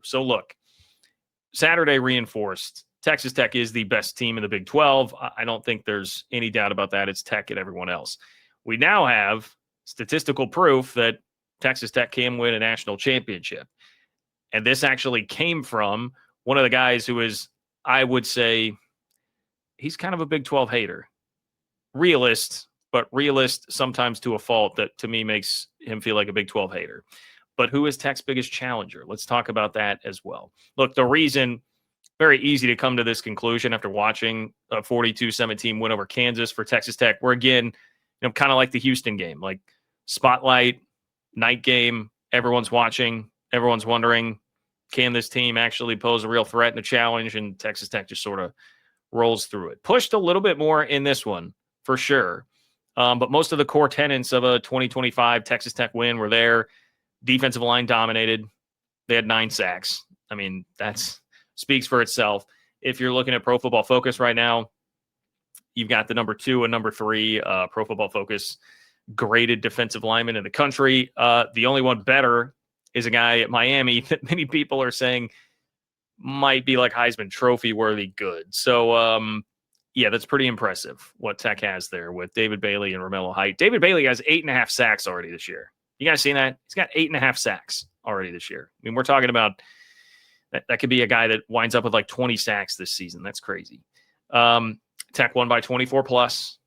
So look, Saturday reinforced Texas Tech is the best team in the Big 12. I don't think there's any doubt about that. It's Tech and everyone else. We now have statistical proof that Texas Tech can win a national championship. And this actually came from one of the guys who is, I would say, he's kind of a Big 12 hater. Realist, but realist sometimes to a fault that to me makes him feel like a Big 12 hater. But who is Tech's biggest challenger? Let's talk about that as well. Look, the reason, very easy to come to this conclusion after watching a 42-17 win over Kansas for Texas Tech. We're again, kind of like the Houston game, like spotlight, night game, everyone's watching, everyone's wondering, can this team actually pose a real threat and a challenge? And Texas Tech just sort of rolls through it. Pushed a little bit more in this one, for sure. But most of the core tenets of a 2025 Texas Tech win were there. Defensive line dominated. They had 9 sacks. I mean, that speaks for itself. If you're looking at Pro Football Focus right now, you've got the number 2 and number 3 Pro Football Focus graded defensive lineman in the country. The only one better is a guy at Miami that many people are saying might be like Heisman Trophy worthy good. So, yeah, that's pretty impressive what Tech has there with David Bailey and Romello Height. David Bailey has 8.5 sacks already this year. You guys seen that? He's got 8.5 sacks already this year. I mean, we're talking about that could be a guy that winds up with like 20 sacks this season. That's crazy. Tech won by 24 plus.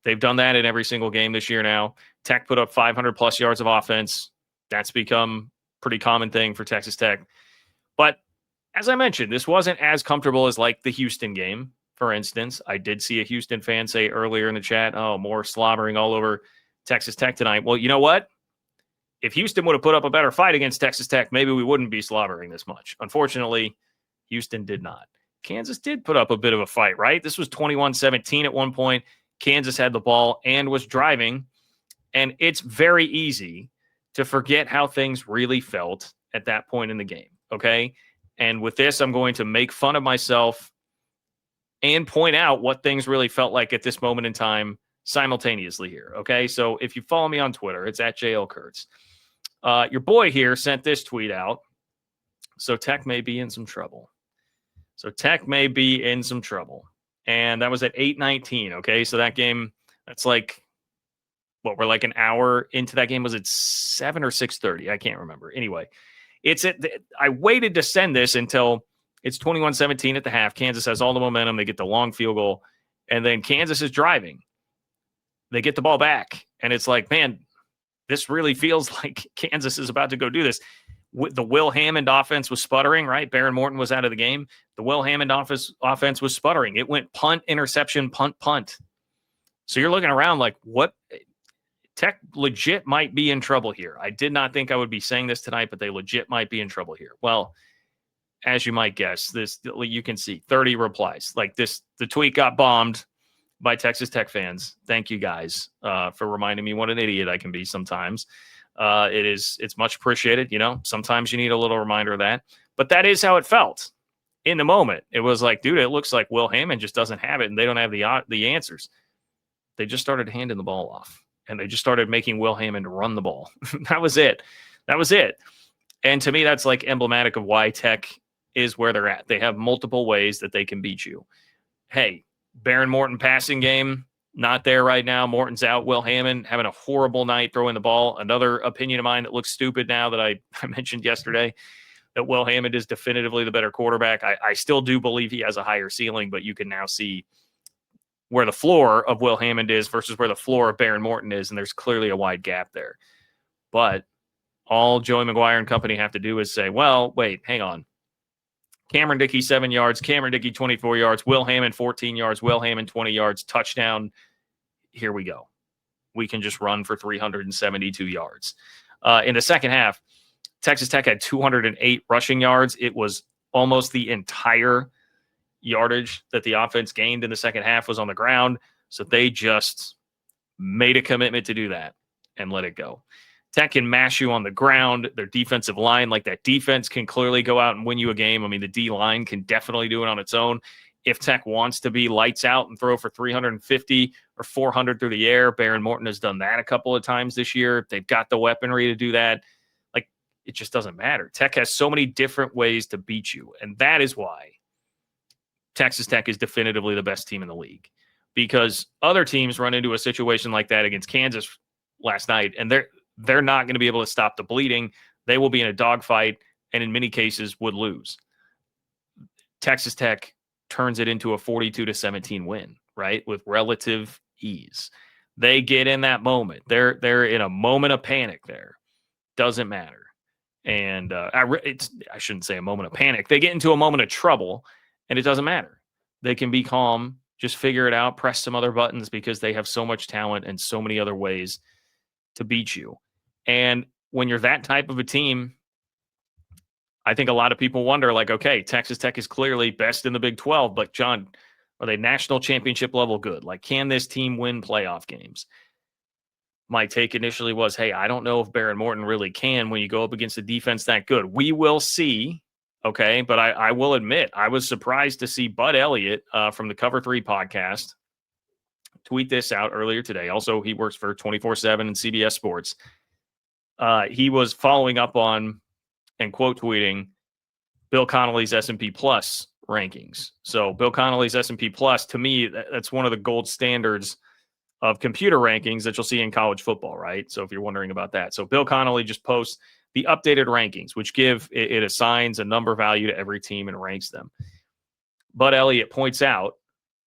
They've done that in every single game this year now. Tech put up 500 plus yards of offense. That's become a pretty common thing for Texas Tech. But as I mentioned, this wasn't as comfortable as like the Houston game, for instance. I did see a Houston fan say earlier in the chat, oh, more slobbering all over Texas Tech tonight. Well, you know what? If Houston would have put up a better fight against Texas Tech, maybe we wouldn't be slobbering this much. Unfortunately, Houston did not. Kansas did put up a bit of a fight, right? This was 21-17 at one point. Kansas had the ball and was driving, and it's very easy to forget how things really felt at that point in the game, okay? And with this, I'm going to make fun of myself and point out what things really felt like at this moment in time simultaneously here, okay? So if you follow me on Twitter, it's at JL Kurtz. Your boy here sent this tweet out. So Tech may be in some trouble. And that was at 8:19, okay? So that game, that's like, we're like an hour into that game. Was it 7 or 6:30? I can't remember. Anyway, I waited to send this until it's 21-17 at the half. Kansas has all the momentum. They get the long field goal, and then Kansas is driving. They get the ball back, and it's like, man, this really feels like Kansas is about to go do this. The Will Hammond offense was sputtering, right? Baron Morton was out of the game. The Will Hammond offense was sputtering. It went punt, interception, punt, punt. So you're looking around like, what? Tech legit might be in trouble here. I did not think I would be saying this tonight, but they legit might be in trouble here. Well, as you might guess, you can see 30 replies. Like this, the tweet got bombed by Texas Tech fans. Thank you guys for reminding me what an idiot I can be sometimes. It's much appreciated. Sometimes you need a little reminder of that, but that is how it felt in the moment. It was like, dude, it looks like Will Hammond just doesn't have it, and they don't have the answers. They just started handing the ball off, and they just started making Will Hammond run the ball. That was it. And to me, that's like emblematic of why Tech is where they're at. They have multiple ways that they can beat you. Hey, Baron Morton passing game, not there right now. Morton's out. Will Hammond having a horrible night throwing the ball. Another opinion of mine that looks stupid now that I mentioned yesterday, that Will Hammond is definitively the better quarterback. I still do believe he has a higher ceiling, but you can now see where the floor of Will Hammond is versus where the floor of Baron Morton is, and there's clearly a wide gap there. But all Joey McGuire and company have to do is say, well, wait, hang on. Cameron Dickey, 7 yards. Cameron Dickey, 24 yards. Will Hammond, 14 yards. Will Hammond, 20 yards. Touchdown. Here we go. We can just run for 372 yards. In the second half, Texas Tech had 208 rushing yards. It was almost the entire yardage that the offense gained in the second half was on the ground. So they just made a commitment to do that and let it go. Tech can mash you on the ground. Their defensive line, like that defense, can clearly go out and win you a game. I mean, the D-line can definitely do it on its own. If Tech wants to be lights out and throw for 350 or 400 through the air, Baron Morton has done that a couple of times this year. They've got the weaponry to do that. Like, it just doesn't matter. Tech has so many different ways to beat you. And that is why Texas Tech is definitively the best team in the league, because other teams run into a situation like that against Kansas last night, and they're not going to be able to stop the bleeding. They will be in a dogfight, and in many cases would lose. Texas Tech turns it into a 42-17 win, right, with relative ease. They get in that moment. They're in a moment of panic there. Doesn't matter. And I shouldn't say a moment of panic. They get into a moment of trouble, and it doesn't matter. They can be calm, just figure it out, press some other buttons, because they have so much talent and so many other ways to beat you. And when you're that type of a team, I think a lot of people wonder, like, okay, Texas Tech is clearly best in the Big 12, but John, are they national championship level good? Like, can this team win playoff games? My take initially was, hey, I don't know if Baron Morton really can when you go up against a defense that good. We will see, okay? But I will admit, I was surprised to see Bud Elliott from the Cover 3 podcast tweet this out earlier today. Also, he works for 24/7 and CBS Sports. He was following up on and quote tweeting Bill Connelly's S&P Plus rankings. So Bill Connelly's S&P Plus, to me, that's one of the gold standards of computer rankings that you'll see in college football, right? So if you're wondering about that. So Bill Connelly just posts the updated rankings, which it assigns a number value to every team and ranks them. Bud Elliott points out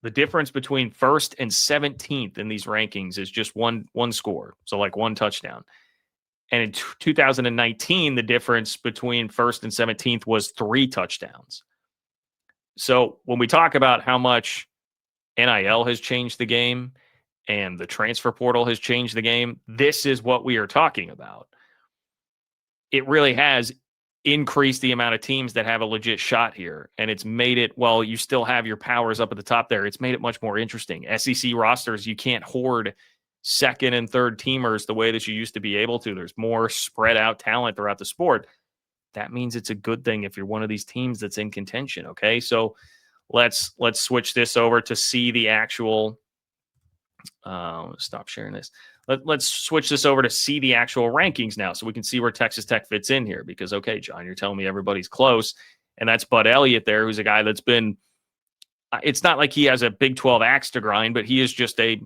the difference between 1st and 17th in these rankings is just one score. So like one touchdown. And in 2019, the difference between 1st and 17th was 3 touchdowns. So when we talk about how much NIL has changed the game and the transfer portal has changed the game, this is what we are talking about. It really has increased the amount of teams that have a legit shot here. And it's made it, while you still have your powers up at the top there, it's made it much more interesting. SEC rosters, you can't hoard second and third teamers the way that you used to be able to. There's more spread out talent throughout the sport. That means it's a good thing if you're one of these teams that's in contention. Okay, so let's switch this over to see the actual. Stop sharing this. Let's switch this over to see the actual rankings now, so we can see where Texas Tech fits in here. Because okay, John, you're telling me everybody's close, and that's Bud Elliott there, who's a guy that's been. It's not like he has a Big 12 axe to grind, but he is just a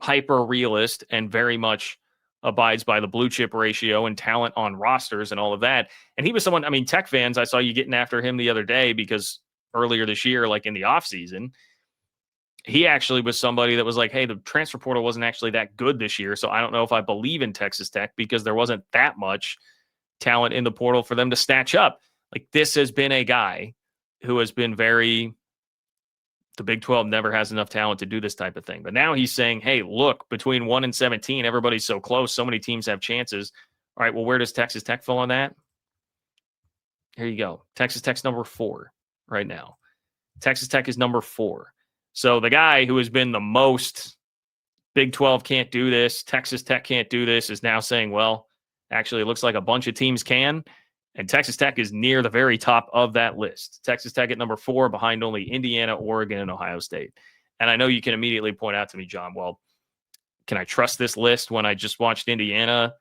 hyper realist and very much abides by the blue chip ratio and talent on rosters and all of that. And he was someone, I mean, Tech fans, I saw you getting after him the other day because earlier this year, like in the offseason, he actually was somebody that was like, hey, the transfer portal wasn't actually that good this year. So I don't know if I believe in Texas Tech because there wasn't that much talent in the portal for them to snatch up. Like, this has been a guy who has been very, the Big 12 never has enough talent to do this type of thing. But now he's saying, hey, look, between 1 and 17, everybody's so close. So many teams have chances. All right, well, where does Texas Tech fall on that? Here you go. Texas Tech's number 4 right now. Texas Tech is number 4. So the guy who has been the most Big 12 can't do this, Texas Tech can't do this, is now saying, well, actually, it looks like a bunch of teams can. And Texas Tech is near the very top of that list. Texas Tech at number 4, behind only Indiana, Oregon, and Ohio State. And I know you can immediately point out to me, John, well, can I trust this list when I just watched Indiana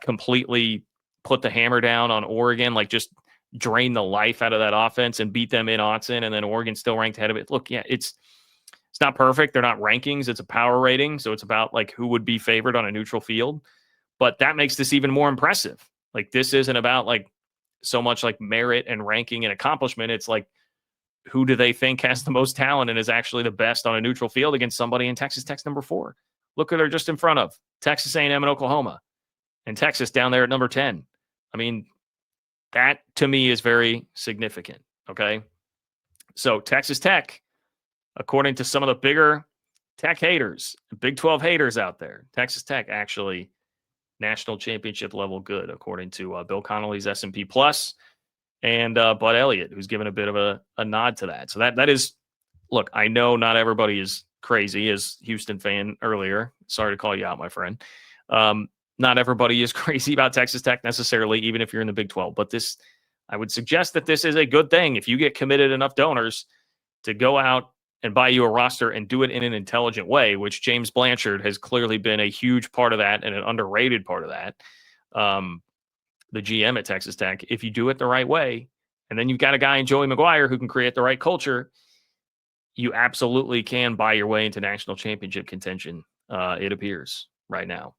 completely put the hammer down on Oregon, like just drain the life out of that offense and beat them in Autzen, and then Oregon still ranked ahead of it? Look, yeah, it's not perfect. They're not rankings. It's a power rating. So it's about like who would be favored on a neutral field. But that makes this even more impressive. Like, this isn't about like so much like merit and ranking and accomplishment. It's like, who do they think has the most talent and is actually the best on a neutral field against somebody in Texas Tech's number 4? Look who they're just in front of: Texas A&M and Oklahoma, and Texas down there at number 10. I mean, that to me is very significant. Okay. So Texas Tech, according to some of the bigger Tech haters, Big 12 haters out there, Texas Tech actually national championship level good, according to Bill Connelly's S&P Plus and Bud Elliott, who's given a bit of a nod to that. So that is, look, I know not everybody is crazy, as Houston fan earlier. Sorry to call you out, my friend. Not everybody is crazy about Texas Tech necessarily, even if you're in the Big 12. But this, I would suggest that this is a good thing if you get committed enough donors to go out and buy you a roster and do it in an intelligent way, which James Blanchard has clearly been a huge part of that and an underrated part of that. the GM at Texas Tech, if you do it the right way, and then you've got a guy in Joey McGuire who can create the right culture, you absolutely can buy your way into national championship contention, it appears right now.